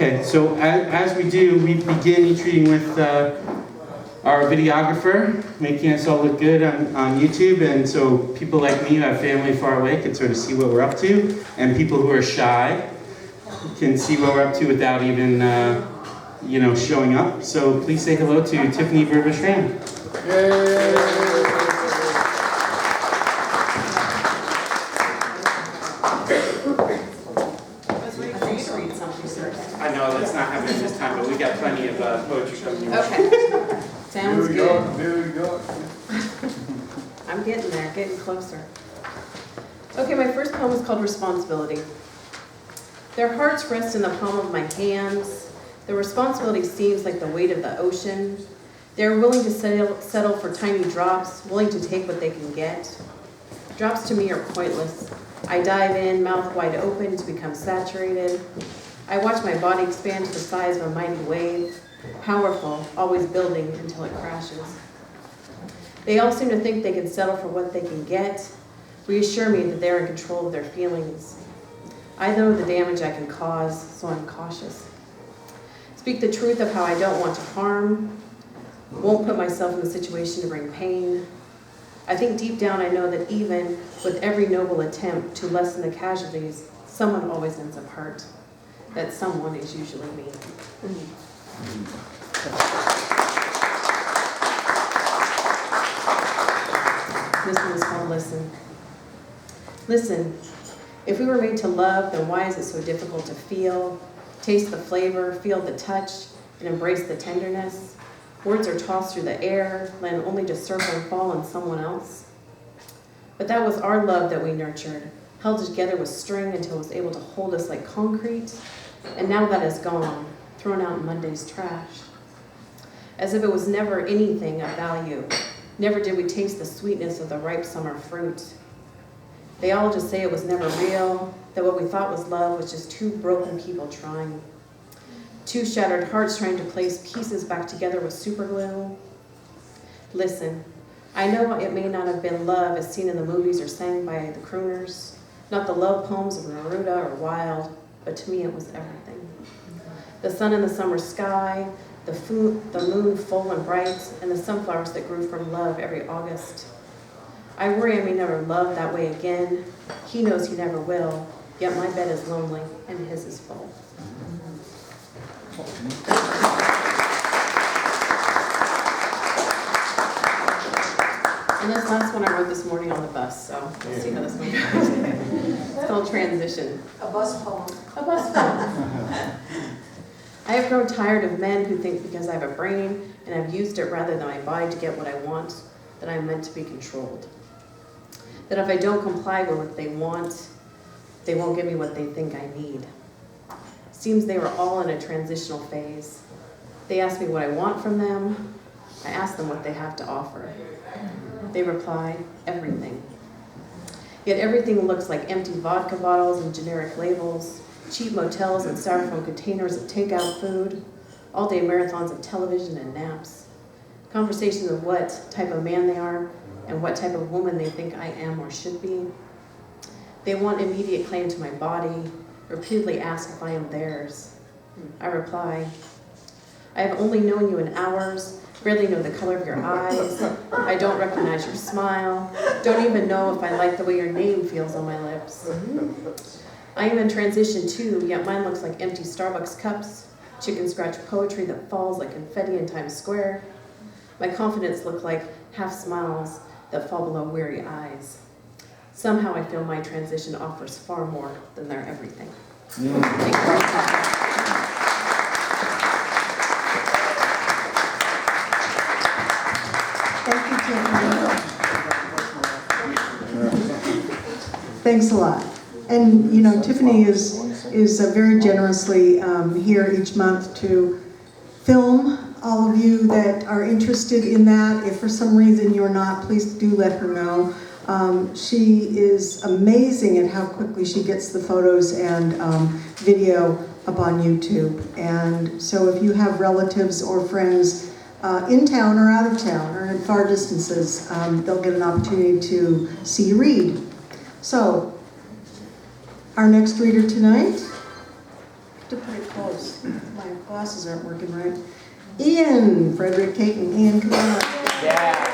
Okay, so as we do, we begin each reading with our videographer, making us all look good on YouTube, and so people like me who have family far away can sort of see what we're up to, and people who are shy can see what we're up to without even, showing up. So please say hello to Tiffany Berber-Schramm. I know that's not happening this time, but we got plenty of poetry coming. Okay. Sounds good. There we go. I'm getting there, getting closer. Okay, my first poem is called Responsibility. Their hearts rest in the palm of my hands. The responsibility seems like the weight of the ocean. They're willing to settle for tiny drops, willing to take what they can get. Drops to me are pointless. I dive in, mouth wide open, to become saturated. I watch my body expand to the size of a mighty wave, powerful, always building until it crashes. They all seem to think they can settle for what they can get, reassure me that they're in control of their feelings. I know the damage I can cause, so I'm cautious. Speak the truth of how I don't want to harm, won't put myself in the situation to bring pain. I think deep down I know that even with every noble attempt to lessen the casualties, someone always ends up hurt. That someone is usually me. This one is called Listen. Listen, if we were made to love, then why is it so difficult to feel, taste the flavor, feel the touch, and embrace the tenderness? Words are tossed through the air, land only to circle and fall on someone else. But that was our love that we nurtured, held together with string until it was able to hold us like concrete, and now that is gone, thrown out in Monday's trash. As if it was never anything of value. Never did we taste the sweetness of the ripe summer fruit. They all just say it was never real, that what we thought was love was just two broken people trying. Two shattered hearts trying to place pieces back together with superglue. Listen, I know it may not have been love as seen in the movies or sang by the crooners, not the love poems of Neruda or Wilde, but to me it was everything. The sun in the summer sky, the moon full and bright, and the sunflowers that grew from love every August. I worry I may never love that way again. He knows he never will, yet my bed is lonely and his is full. And this last one I wrote this morning on the bus, so we'll see how this one goes. It's called Transition. A bus poem. A bus poem. I have grown tired of men who think because I have a brain and I've used it rather than my body to get what I want, that I'm meant to be controlled. That if I don't comply with what they want, they won't give me what they think I need. Seems they were all in a transitional phase. They ask me what I want from them. I ask them what they have to offer. They reply, everything. Yet everything looks like empty vodka bottles and generic labels, cheap motels and styrofoam containers of takeout food, all-day marathons of television and naps, conversations of what type of man they are and what type of woman they think I am or should be. They want immediate claim to my body, repeatedly ask if I am theirs. I reply, I have only known you in hours, barely know the color of your eyes, I don't recognize your smile, don't even know if I like the way your name feels on my lips. I am in transition too, yet mine looks like empty Starbucks cups, chicken scratch poetry that falls like confetti in Times Square. My confidence looks like half smiles that fall below weary eyes. Somehow I feel my transition offers far more than their everything. Thank you. Thank you, Tiffany. Thanks a lot. And you know, Tiffany is very generously here each month to film all of you that are interested in that. If for some reason you're not, please do let her know. She is amazing at how quickly she gets the photos and video up on YouTube. And so if you have relatives or friends in town or out of town or at far distances, they'll get an opportunity to see you read. So, our next reader tonight, to put it close. my glasses aren't working right. Ian, Frederick Caton. Ian, come on up. Yeah.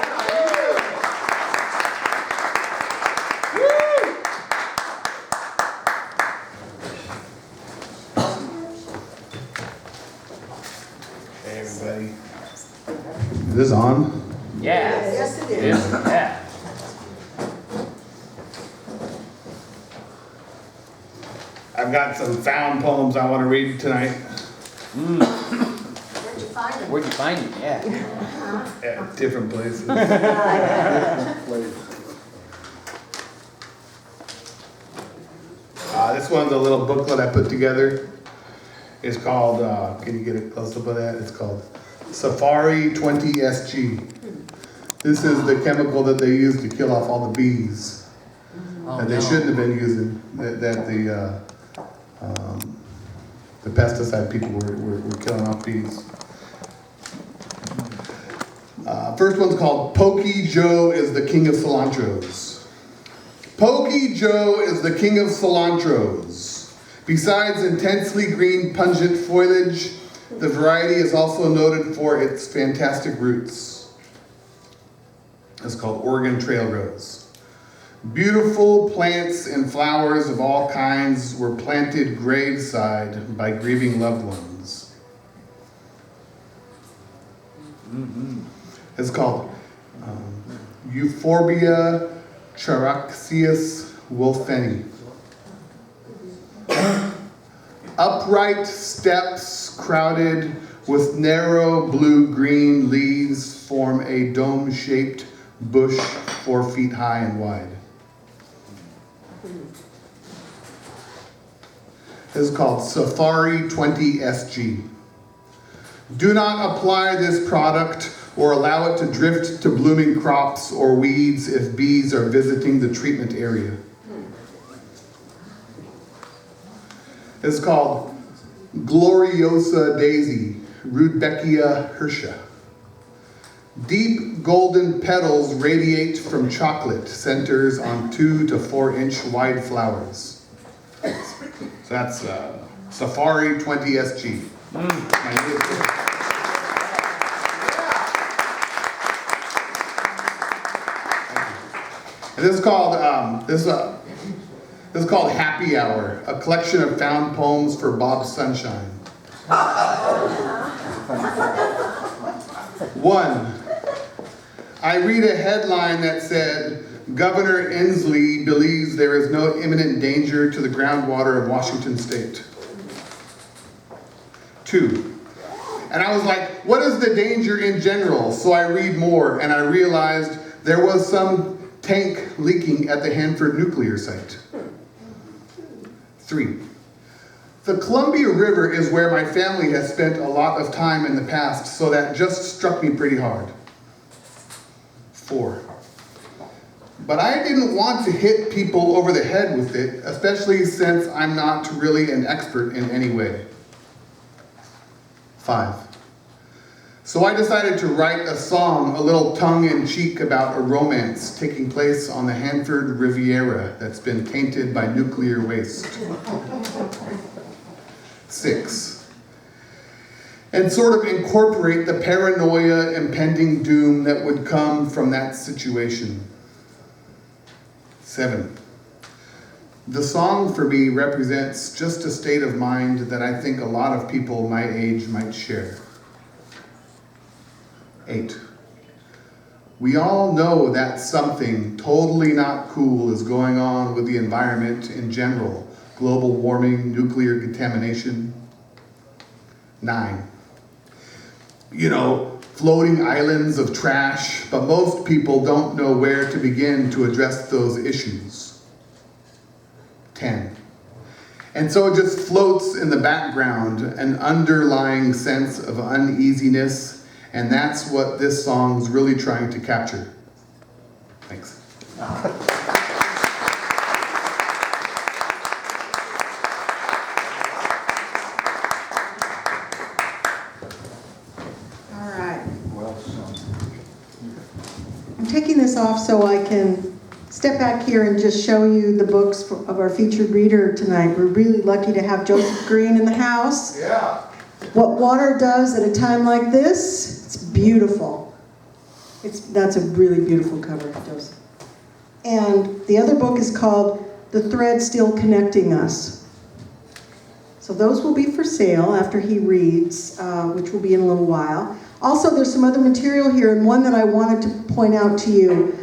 Hey everybody. Is this on? Yeah. Yes, it is. Yeah. I've got some found poems I want to read tonight. Where'd you find them? Where'd you find it? Yeah. At different places. This one's a little booklet I put together. It's called, can you get a close up of that? It's called Safari 20SG. This is the chemical that they use to kill off all the bees that they shouldn't have been using, that the pesticide people were killing off bees. First one's called Pokey Joe is the King of Cilantros. Pokey Joe is the king of cilantros. Besides intensely green pungent foliage, the variety is also noted for its fantastic roots. It's called Oregon Trail Rose. Beautiful plants and flowers of all kinds were planted graveside by grieving loved ones. It's called Euphorbia Charaxius wolfeni. Upright steps crowded with narrow blue-green leaves form a dome-shaped bush 4 feet high and wide. This is called Safari 20SG. Do not apply this product or allow it to drift to blooming crops or weeds if bees are visiting the treatment area. It's called Gloriosa Daisy, Rudbeckia hirschia. Deep golden petals radiate from chocolate centers on 2 to 4 inch wide flowers. So that's Safari 20SG. And this is called this is called Happy Hour, a collection of found poems for Bob Sunshine. 1. I read a headline that said, Governor Inslee believes there is no imminent danger to the groundwater of Washington State. 2. And I was like, what is the danger in general? So I read more and I realized there was some tank leaking at the Hanford nuclear site. 3. The Columbia River is where my family has spent a lot of time in the past, so that just struck me pretty hard. 4. But I didn't want to hit people over the head with it, especially since I'm not really an expert in any way. 5. So I decided to write a song, a little tongue-in-cheek, about a romance taking place on the Hanford Riviera that's been tainted by nuclear waste. 6. And sort of incorporate the paranoia, impending doom that would come from that situation. 7. The song for me represents just a state of mind that I think a lot of people my age might share. 8. We all know that something totally not cool is going on with the environment in general. Global warming, nuclear contamination. 9. You know, floating islands of trash, but most people don't know where to begin to address those issues. 10. And so it just floats in the background, an underlying sense of uneasiness. And that's what this song's really trying to capture. Thanks. All right. Well sung. I'm taking this off so I can step back here and just show you the books of our featured reader tonight. We're really lucky to have Joseph Green in the house. Yeah. what water does at a time like this, it's beautiful. That's a really beautiful cover, Joseph. And the other book is called The Thread Still Connecting Us. So those will be for sale after he reads, which will be in a little while. Also, there's some other material here, and one that I wanted to point out to you.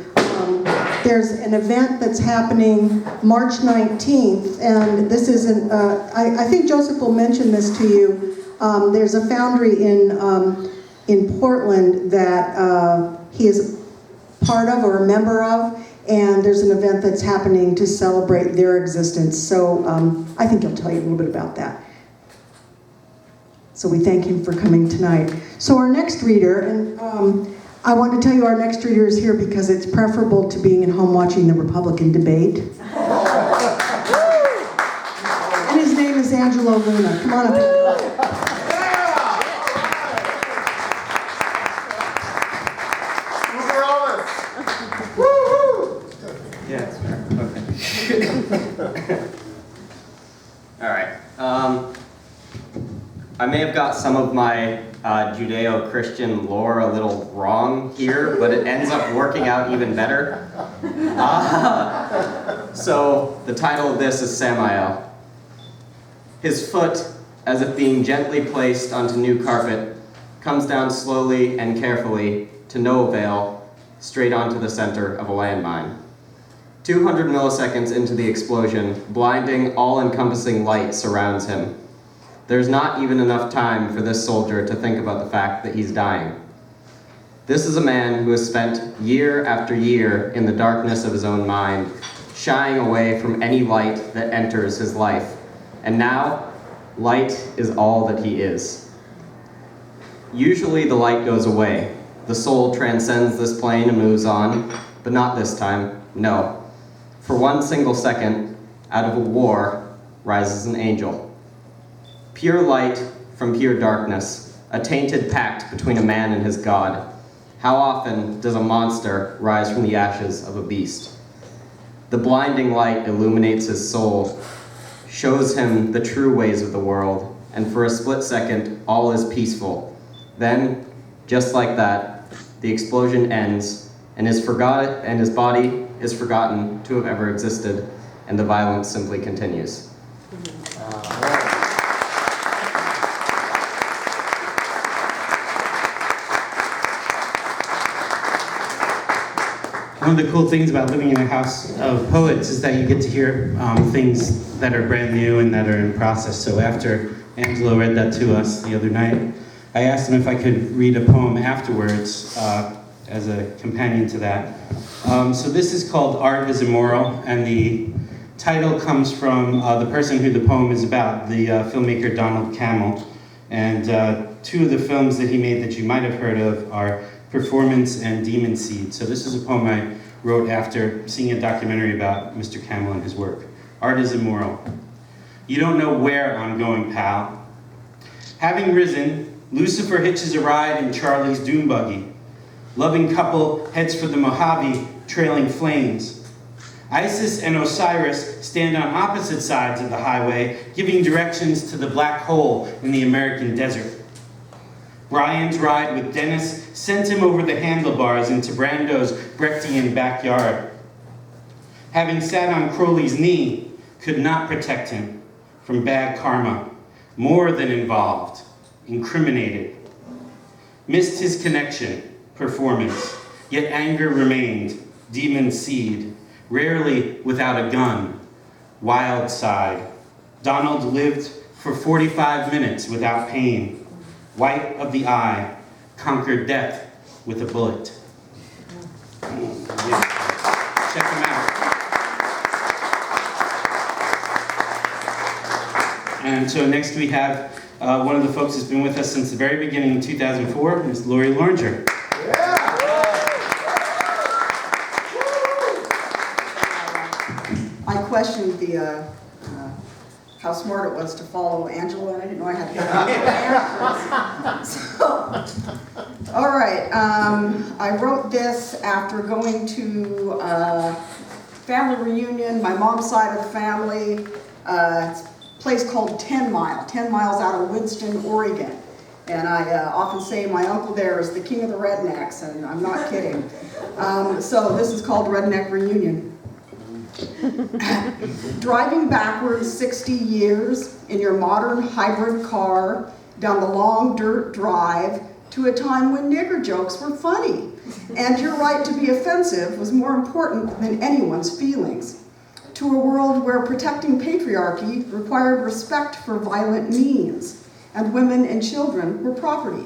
There's an event that's happening March 19th, and this is I think Joseph will mention this to you. There's a foundry in Portland that he is part of or a member of, and there's an event that's happening to celebrate their existence. So I think he'll tell you a little bit about that. So we thank him for coming tonight. So our next reader, and I want to tell you our next reader is here because it's preferable to being at home watching the Republican debate. And his name is Angelo Luna. Come on up, Angelo. Yeah, it's fair. Okay. All right. I may have got some of my Judeo-Christian lore a little wrong here, but it ends up working out even better. So the title of this is Samael. His foot, as if being gently placed onto new carpet, comes down slowly and carefully, to no avail, straight onto the center of a landmine. 200 milliseconds into the explosion, blinding, all-encompassing light surrounds him. There's not even enough time for this soldier to think about the fact that he's dying. This is a man who has spent year after year in the darkness of his own mind, shying away from any light that enters his life. And now, light is all that he is. Usually the light goes away. The soul transcends this plane and moves on, but not this time, no. For one single second, out of a war, rises an angel. Pure light from pure darkness, a tainted pact between a man and his God. How often does a monster rise from the ashes of a beast? The blinding light illuminates his soul, shows him the true ways of the world, and for a split second, all is peaceful. Then, just like that, the explosion ends, and his body is forgotten to have ever existed, and the violence simply continues. One of the cool things about living in a house of poets is that you get to hear things that are brand new and that are in process. So after Angelo read that to us the other night, I asked him if I could read a poem afterwards as a companion to that. So this is called Art is Immoral, and the title comes from the person who the poem is about, the filmmaker Donald Cammell. And two of the films that he made that you might have heard of are Performance and Demon Seed. So this is a poem I wrote after seeing a documentary about Mr. Cammell and his work. Art is immoral. You don't know where I'm going, pal. Having risen, Lucifer hitches a ride in Charlie's dune buggy. Loving couple heads for the Mojave, trailing flames. Isis and Osiris stand on opposite sides of the highway, giving directions to the black hole in the American desert. Brian's ride with Dennis sent him over the handlebars into Brando's Brechtian backyard. Having sat on Crowley's knee could not protect him from bad karma, more than involved, incriminated. Missed his connection, performance, yet anger remained, demon seed, rarely without a gun, wild side. Donald lived for 45 minutes without pain. White of the eye, conquered death with a bullet. Yeah. Check him out. And so next we have one of the folks who's been with us since the very beginning in 2004, Ms. Lori Loringer. I questioned how smart it was to follow Angela, and I didn't know I had to get So, all right, I wrote this after going to a family reunion, my mom's side of the family. It's place called 10 miles out of Winston, Oregon. And I often say my uncle there is the king of the rednecks, and I'm not kidding. So this is called Redneck Reunion. Driving backwards 60 years in your modern hybrid car down the long dirt drive to a time when nigger jokes were funny, and your right to be offensive was more important than anyone's feelings. To a world where protecting patriarchy required respect for violent means, and women and children were property.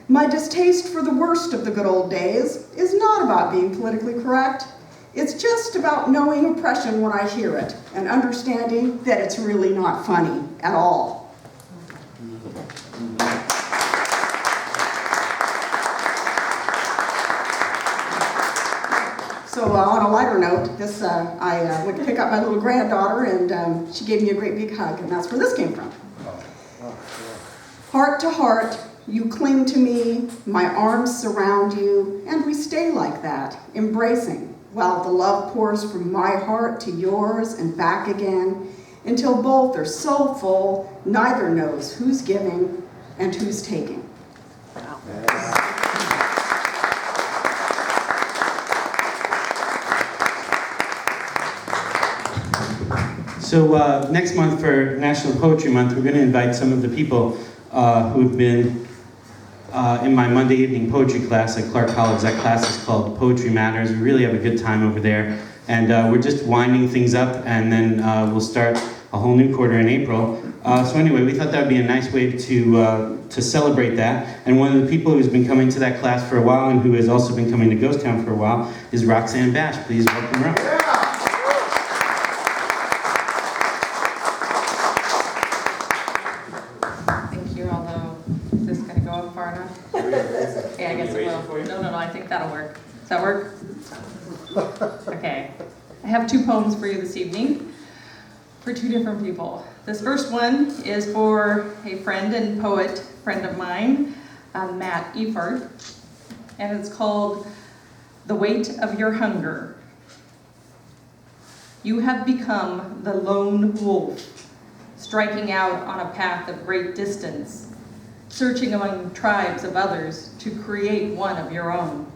My distaste for the worst of the good old days is not about being politically correct. It's just about knowing oppression when I hear it, and understanding that it's really not funny at all. So on a lighter note, I went to pick up my little granddaughter, and she gave me a great big hug, and that's where this came from. Heart to heart, you cling to me, my arms surround you, and we stay like that, embracing, while the love pours from my heart to yours and back again, until both are so full, neither knows who's giving and who's taking. So next month for National Poetry Month, we're going to invite some of the people who've been in my Monday evening poetry class at Clark College. That class is called Poetry Matters. We really have a good time over there. And we're just winding things up, and then we'll start a whole new quarter in April. So anyway, we thought that would be a nice way to celebrate that. And one of the people who's been coming to that class for a while and who has also been coming to Ghost Town for a while is Roxanne Bash. Please welcome her up. Okay, I guess it will. No, I think that'll work. Does that work? Okay. I have two poems for you this evening for two different people. This first one is for a friend and friend of mine, Matt Eford, and it's called The Weight of Your Hunger. You have become the lone wolf, striking out on a path of great distance, searching among tribes of others to create one of your own.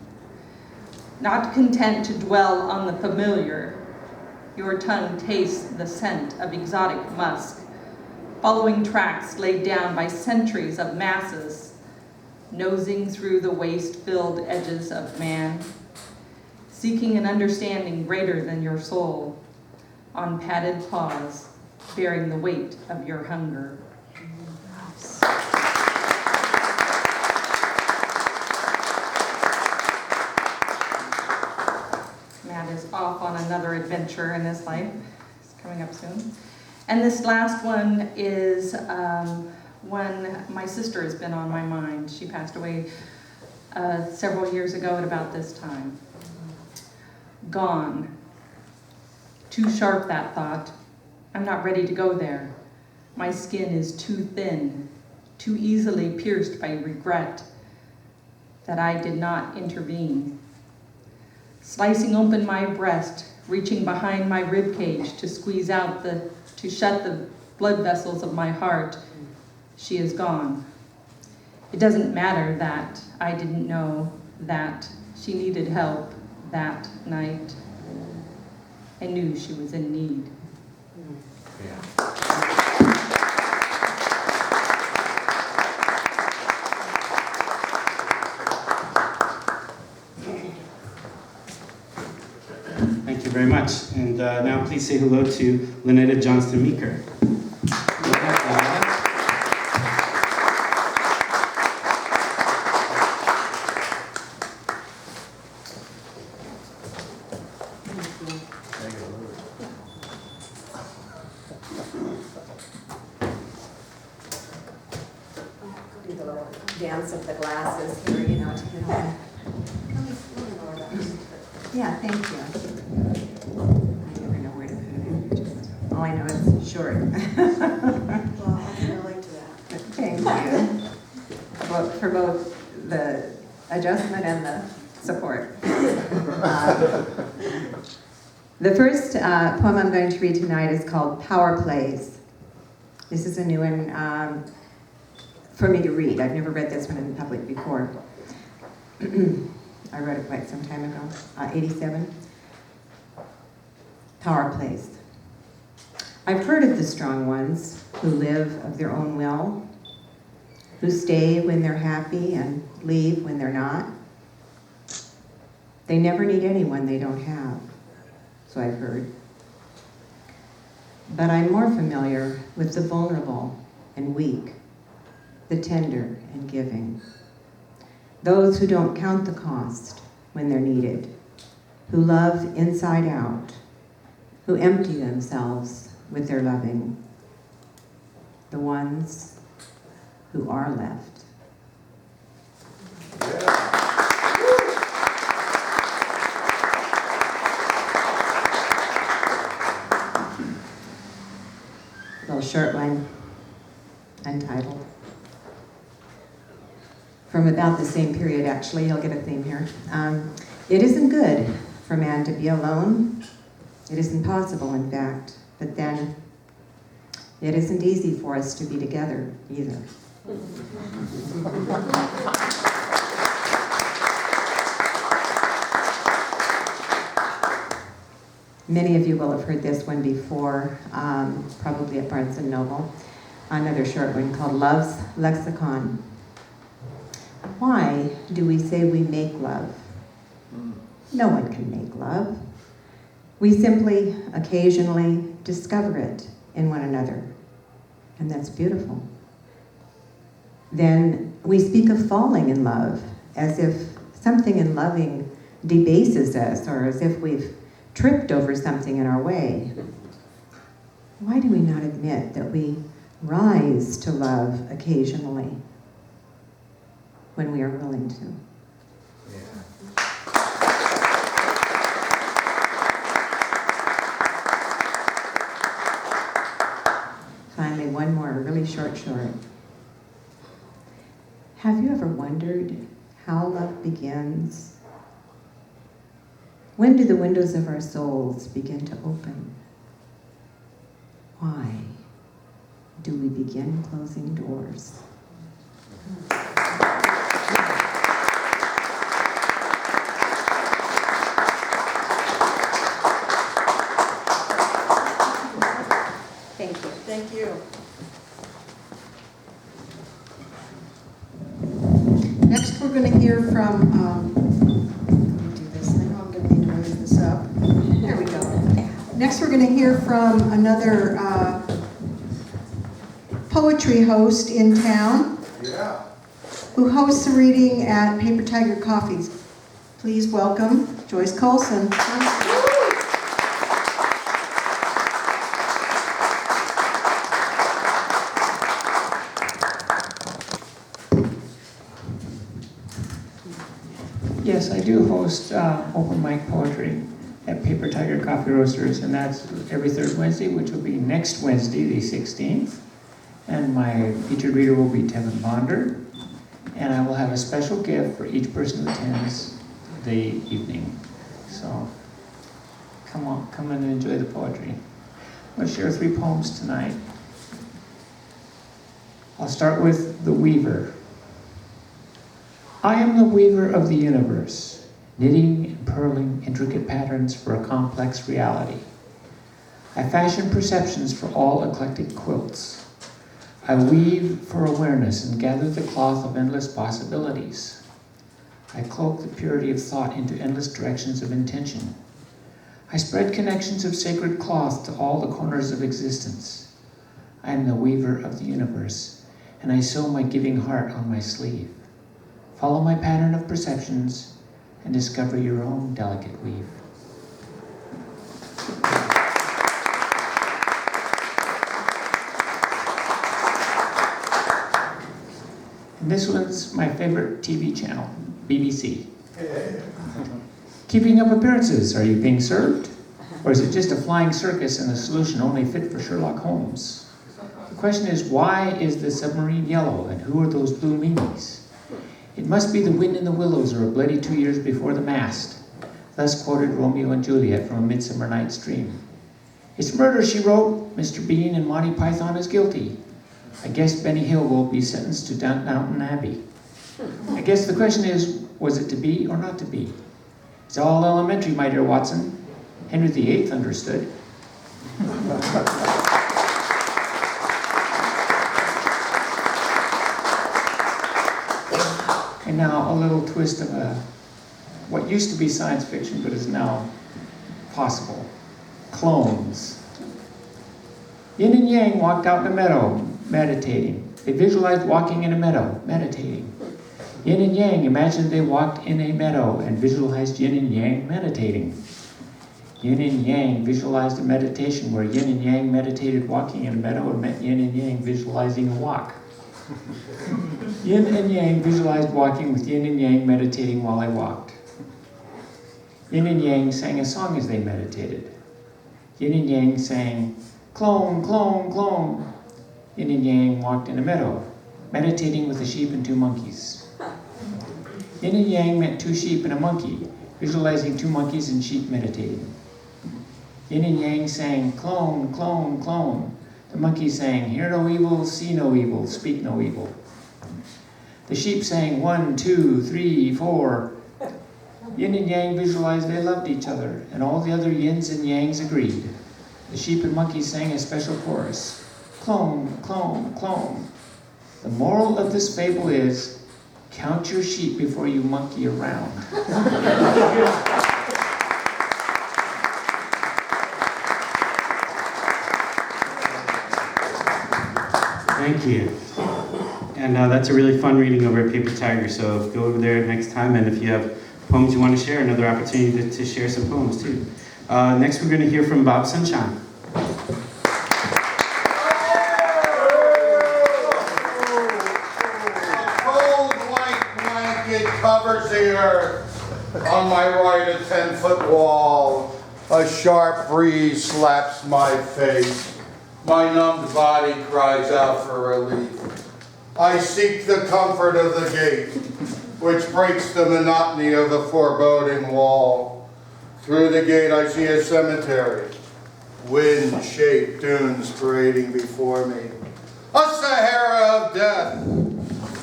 Not content to dwell on the familiar, your tongue tastes the scent of exotic musk, following tracks laid down by centuries of masses, nosing through the waste-filled edges of man, seeking an understanding greater than your soul, on padded paws, bearing the weight of your hunger. Matt is off on another adventure in his life. It's coming up soon. And this last one is one my sister has been on my mind. She passed away several years ago at about this time. Gone. Too sharp, that thought. I'm not ready to go there. My skin is too thin, too easily pierced by regret that I did not intervene. Slicing open my breast, reaching behind my ribcage to squeeze out to shut the blood vessels of my heart, she is gone. It doesn't matter that I didn't know that she needed help that night. I knew she was in need. Thank you very much. And now please say hello to Lynetta Johnston-Meeker. Do the little dance of the glasses here, you know, to get on. Yeah, thank you. I never know where to put it. All I know is short. Well, I can relate to that. Thank you. For both the adjustment and the support. The first poem I'm going to read tonight is called Power Plays. This is a new one for me to read. I've never read this one in public before. I wrote it quite some time ago, 87. Power plays. I've heard of the strong ones who live of their own will, who stay when they're happy and leave when they're not. They never need anyone they don't have, so I've heard. But I'm more familiar with the vulnerable and weak, the tender and giving. Those who don't count the cost when they're needed, who love inside out, who empty themselves with their loving. The ones who are left. A little short one, untitled. From about the same period, actually, you'll get a theme here. It isn't good for man to be alone. It isn't possible, in fact. But then, it isn't easy for us to be together, either. Many of you will have heard this one before, probably at Barnes & Noble. Another short one called Love's Lexicon. Why do we say we make love? No one can make love. We simply, occasionally, discover it in one another, and that's beautiful. Then we speak of falling in love, as if something in loving debases us, or as if we've tripped over something in our way. Why do we not admit that we rise to love occasionally when we are willing to? Finally, one more really short. Have you ever wondered how love begins? When do the windows of our souls begin to open? Why do we begin closing doors? Thank you. Thank you. Next, we're going to hear from, do this. I know I'm going to need to raise this up. There we go. Next, we're going to hear from another poetry host in town who hosts a reading at Paper Tiger Coffees. Please welcome Joyce Colson. Yes, I do host open mic poetry at Paper Tiger Coffee Roasters, and that's every third Wednesday, which will be next Wednesday, the 16th. And my featured reader will be Tevin Bonder, and I will have a special gift for each person who attends the evening. So come on, come and enjoy the poetry. I'm going to share 3 poems tonight. I'll start with The Weaver. I am the weaver of the universe, knitting and purling intricate patterns for a complex reality. I fashion perceptions for all eclectic quilts. I weave for awareness and gather the cloth of endless possibilities. I cloak the purity of thought into endless directions of intention. I spread connections of sacred cloth to all the corners of existence. I am the weaver of the universe, and I sew my giving heart on my sleeve. Follow my pattern of perceptions and discover your own delicate weave. And this one's my favorite TV channel, BBC. Keeping up appearances, are you being served? Or is it just a flying circus and a solution only fit for Sherlock Holmes? The question is, why is the submarine yellow, and who are those blue meanies? It must be the wind in the willows or a bloody 2 years before the mast. Thus quoted Romeo and Juliet from A Midsummer Night's Dream. It's murder, she wrote. Mr. Bean and Monty Python is guilty. I guess Benny Hill will be sentenced to Downton Abbey. I guess the question is, was it to be or not to be? It's all elementary, my dear Watson. Henry VIII understood. And now a little twist of what used to be science fiction but is now possible. Clones. Yin and Yang walked out in a meadow, meditating. They visualized walking in a meadow, meditating. Yin and Yang imagined they walked in a meadow and visualized Yin and Yang meditating. Yin and Yang visualized a meditation where Yin and Yang meditated walking in a meadow and met Yin and Yang visualizing a walk. Yin and Yang visualized walking with Yin and Yang meditating while I walked. Yin and Yang sang a song as they meditated. Yin and Yang sang, clone, clone, clone. Yin and Yang walked in a meadow, meditating with a sheep and 2 monkeys. Yin and Yang met 2 sheep and a monkey, visualizing 2 monkeys and sheep meditating. Yin and Yang sang, clone, clone, clone. The monkey sang, hear no evil, see no evil, speak no evil. The sheep sang 1, 2, 3, 4. Yin and Yang visualized they loved each other, and all the other yins and yangs agreed. The sheep and monkey sang a special chorus. Clone, clone, clone. The moral of this fable is, count your sheep before you monkey around. Thank you. And that's a really fun reading over at Paper Tiger, so go over there next time, and if you have poems you want to share, another opportunity to share some poems too. Next we're going to hear from Bob Sunshine. Cold white blanket covers the earth. On my right, a 10-foot wall. A sharp breeze slaps my face. My numbed body cries out for relief. I seek the comfort of the gate, which breaks the monotony of the foreboding wall. Through the gate I see a cemetery, wind-shaped dunes parading before me. A Sahara of death.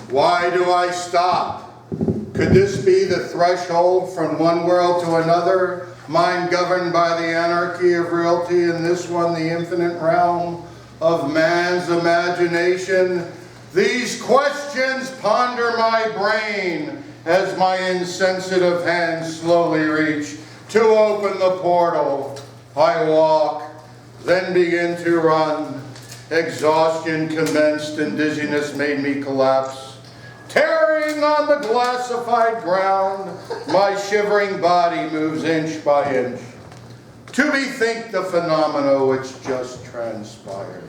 Why do I stop? Could this be the threshold from one world to another? Mine governed by the anarchy of realty, and this one the infinite realm of man's imagination. These questions ponder my brain as my insensitive hands slowly reach to open the portal. I walk, then begin to run. Exhaustion commenced and dizziness made me collapse. Tearing on the glassified ground, my shivering body moves inch by inch to bethink the phenomena which just transpired.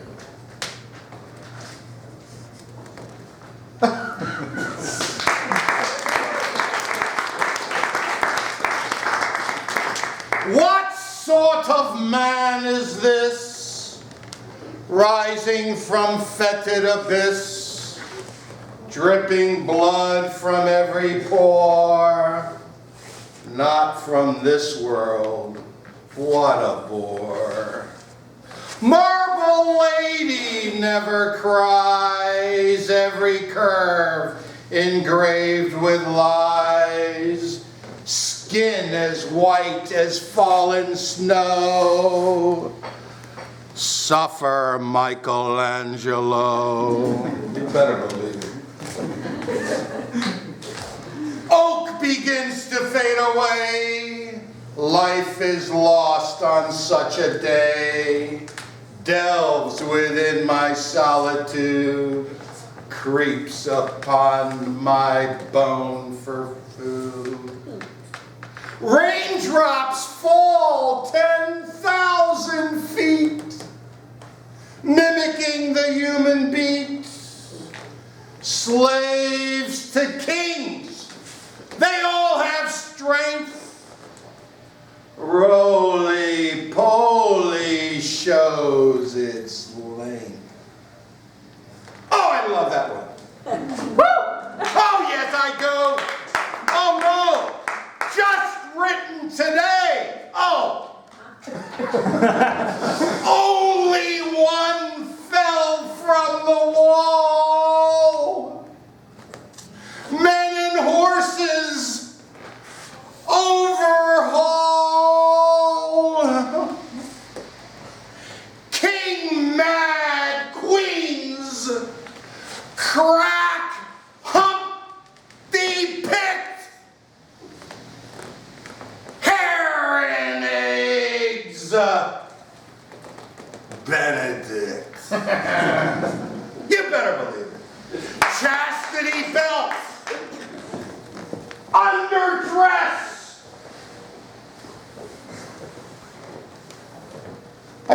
What sort of man is this, rising from fetid abyss, dripping blood from every pore? Not from this world, what a bore. Marble lady never cries, every curve engraved with lies. Skin as white as fallen snow. Suffer, Michelangelo. You better believe it. Oak begins to fade away. Life is lost on such a day. Delves within my solitude. Creeps upon my bone for food. Raindrops fall 10,000 feet, mimicking the human beat. Slaves to kings, they all have strength. Roly-poly shows its length. Oh, I love that one. Woo! Oh, yes, I go. Oh, no. Just written today. Oh.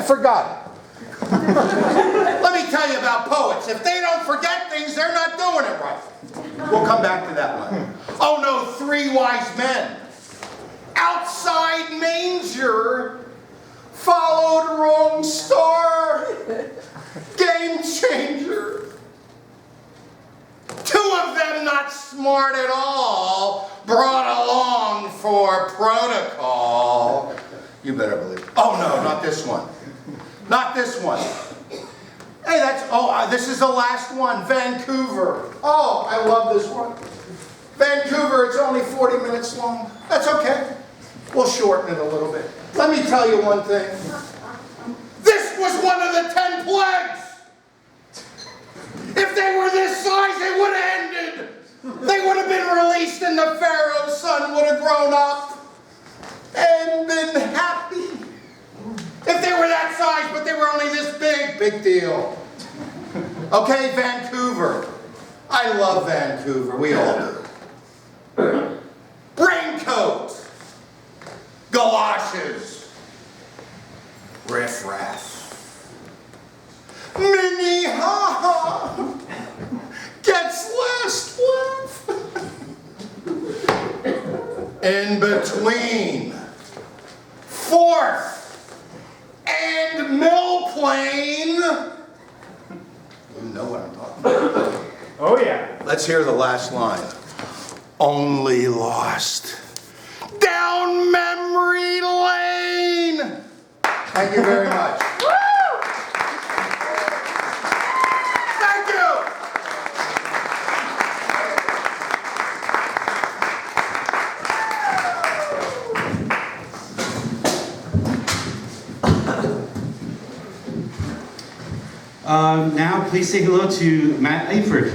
forgot it. Let me tell you about poets. If they don't forget things, they're not doing it right. We'll come back to that one. Oh no, 3 wise men outside manger followed wrong star. Game changer. 2 of them not smart at all, brought along for protocol. You better believe it. Oh no, not this one. Not this one. Hey, this is the last one, Vancouver. Oh, I love this one. Vancouver, it's only 40 minutes long. That's okay. We'll shorten it a little bit. Let me tell you one thing. This was one of the 10 plagues. If they were this size, they would have ended. They would have been released and the Pharaoh's son would have grown up and been happy. If they were that size, but they were only this big deal. Okay, Vancouver. I love Vancouver. We all do. Raincoat. Galoshes. Riff-raff. Minnehaha gets last laugh. In between 4th and Mill Plain. You know what I'm talking about. Oh yeah. Let's hear the last line. Only lost down memory lane. Thank you very much. Thank you. Now, please say hello to Matt Eifert.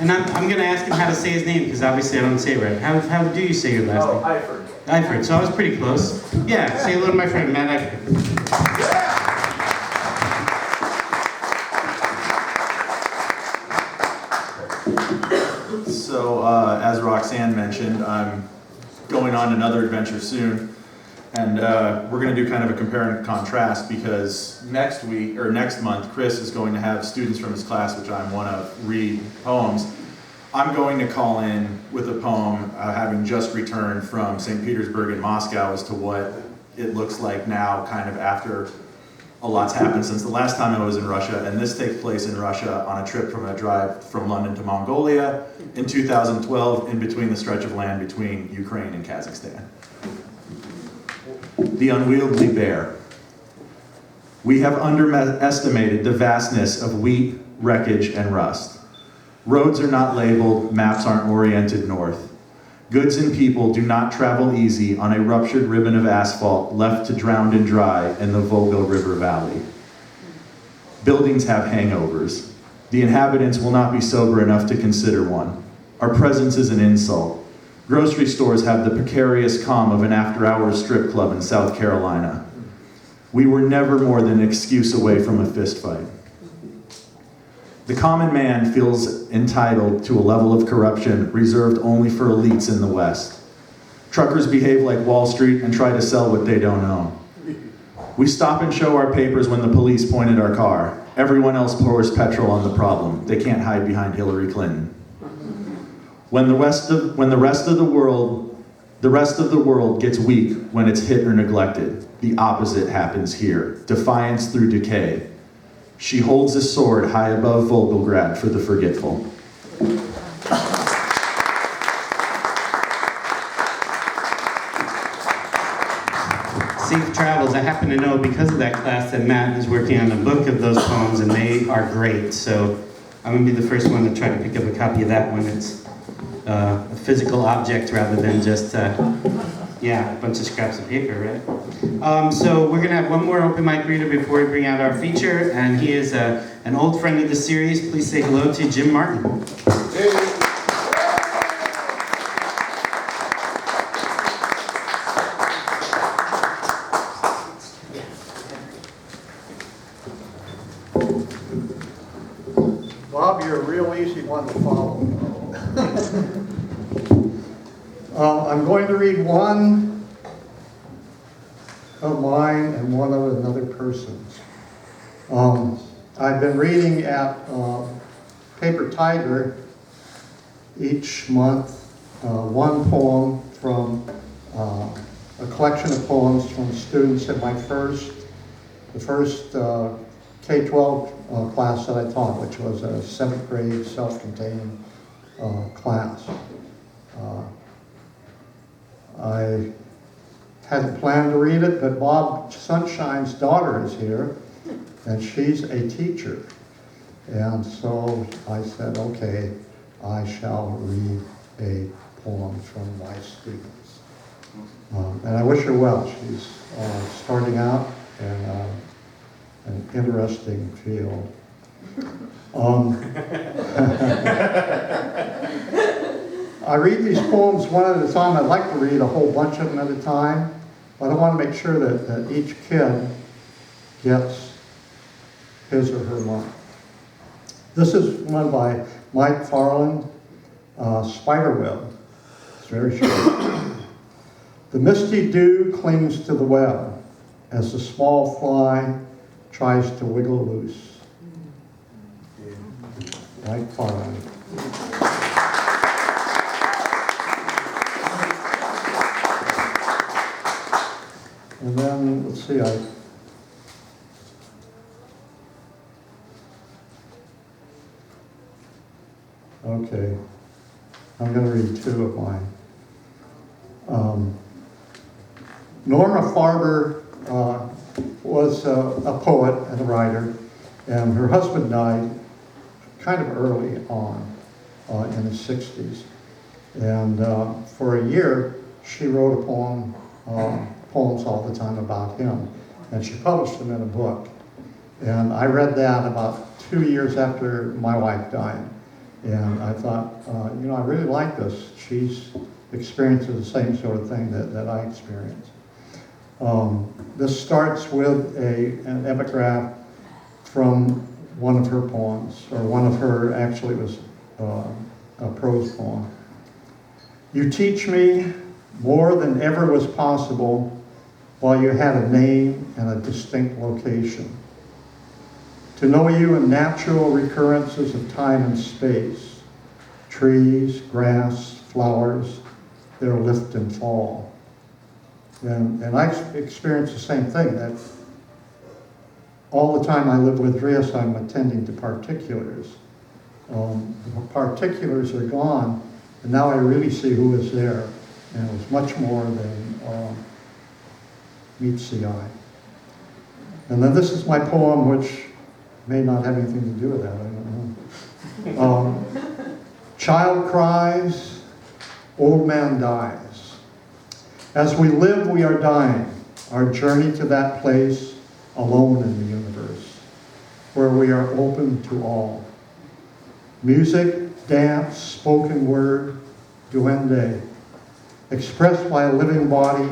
And I'm going to ask him how to say his name, because obviously I don't say it right. How do you say your last name? Eifert. Eifert, so I was pretty close. Yeah, say hello to my friend Matt Eifert. So, as Roxanne mentioned, I'm going on another adventure soon. And we're going to do kind of a compare and contrast because next month, Chris is going to have students from his class, which I'm one of, read poems. I'm going to call in with a poem having just returned from St. Petersburg and Moscow as to what it looks like now, kind of after a lot's happened since the last time I was in Russia. And this takes place in Russia on a trip from a drive from London to Mongolia in 2012, in between the stretch of land between Ukraine and Kazakhstan. The unwieldy bear. We have underestimated the vastness of wheat, wreckage, and rust. Roads are not labeled, maps aren't oriented north. Goods and people do not travel easy on a ruptured ribbon of asphalt left to drown and dry in the Volga River Valley. Buildings have hangovers. The inhabitants will not be sober enough to consider one. Our presence is an insult. Grocery stores have the precarious calm of an after-hours strip club in South Carolina. We were never more than an excuse away from a fistfight. The common man feels entitled to a level of corruption reserved only for elites in the West. Truckers behave like Wall Street and try to sell what they don't own. We stop and show our papers when the police point at our car. Everyone else pours petrol on the problem. They can't hide behind Hillary Clinton. When the rest of the world gets weak when it's hit or neglected, the opposite happens here. Defiance through decay. She holds a sword high above Volgograd for the forgetful. Safe travels. I happen to know because of that class that Matt is working on a book of those poems, and they are great. So I'm going to be the first one to try to pick up a copy of that one. It's a physical object rather than just, a bunch of scraps of paper, right? So we're going to have one more open mic reader before we bring out our feature, and he is an old friend of the series. Please say hello to Jim Martin. Hey. Bob, you're a real easy one to follow. I'm going to read one of mine and one of another person's. I've been reading at Paper Tiger each month one poem from a collection of poems from students in the first K-12 class that I taught, which was a 7th grade self-contained class. I hadn't planned to read it, but Bob Sunshine's daughter is here, and she's a teacher. And so I said, okay, I shall read a poem from my students. And I wish her well. She's starting out in an interesting field. I read these poems one at a time. I'd like to read a whole bunch of them at a time, but I want to make sure that each kid gets his or her month. This is one by Mike Farland, Spiderweb. It's very short. The misty dew clings to the web as the small fly tries to wiggle loose. Mike Farland. And then, let's see, okay, I'm going to read two of mine. Norma Farber was a poet and a writer, and her husband died kind of early on in the 60s. And for a year, she wrote a poems all the time about him, and she published them in a book. And I read that about 2 years after my wife died. And I thought, you know, I really like this. She's experiencing the same sort of thing that I experienced. This starts with an epigraph from one of her poems, or one of her, actually it was a prose poem. You teach me more than ever was possible while you had a name and a distinct location. To know you in natural recurrences of time and space, trees, grass, flowers, their lift and fall. And I experienced the same thing, that all the time I live with Rios, I'm attending to particulars. The particulars are gone, and now I really see who is there. And it was much more than meets the eye. And then this is my poem, which may not have anything to do with that, I don't know. Child cries, old man dies. As we live, we are dying. Our journey to that place, alone in the universe, where we are open to all. Music, dance, spoken word, duende, expressed by a living body,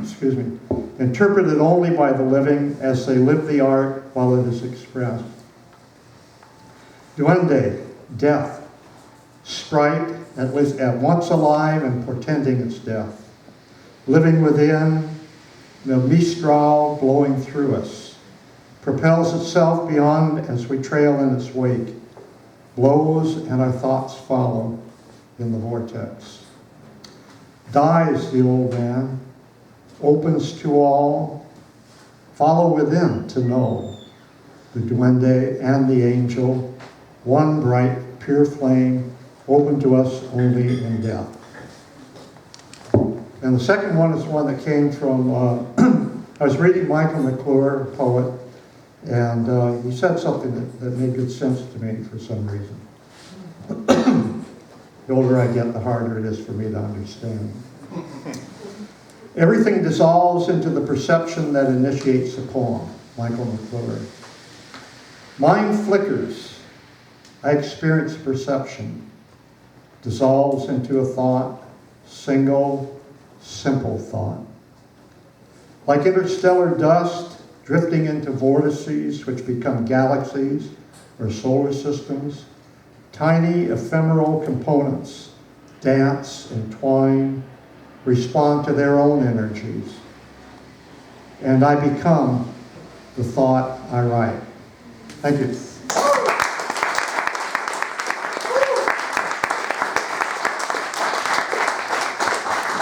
excuse me, interpreted only by the living as they live the art while it is expressed. Duende, death, sprite at once alive and portending its death. Living within, the mistral blowing through us, propels itself beyond as we trail in its wake, blows and our thoughts follow in the vortex. Dies the old man, opens to all, follow within to know the duende and the angel, one bright, pure flame, open to us only in death. And the second one is one that came from, I was reading Michael McClure, a poet, and he said something that made good sense to me for some reason. The older I get, the harder it is for me to understand. Everything dissolves into the perception that initiates the poem, Michael McClure. Mind flickers. I experience perception. Dissolves into a thought, single, simple thought. Like interstellar dust drifting into vortices which become galaxies or solar systems, tiny ephemeral components dance, entwine, respond to their own energies. And I become the thought I write. Thank you.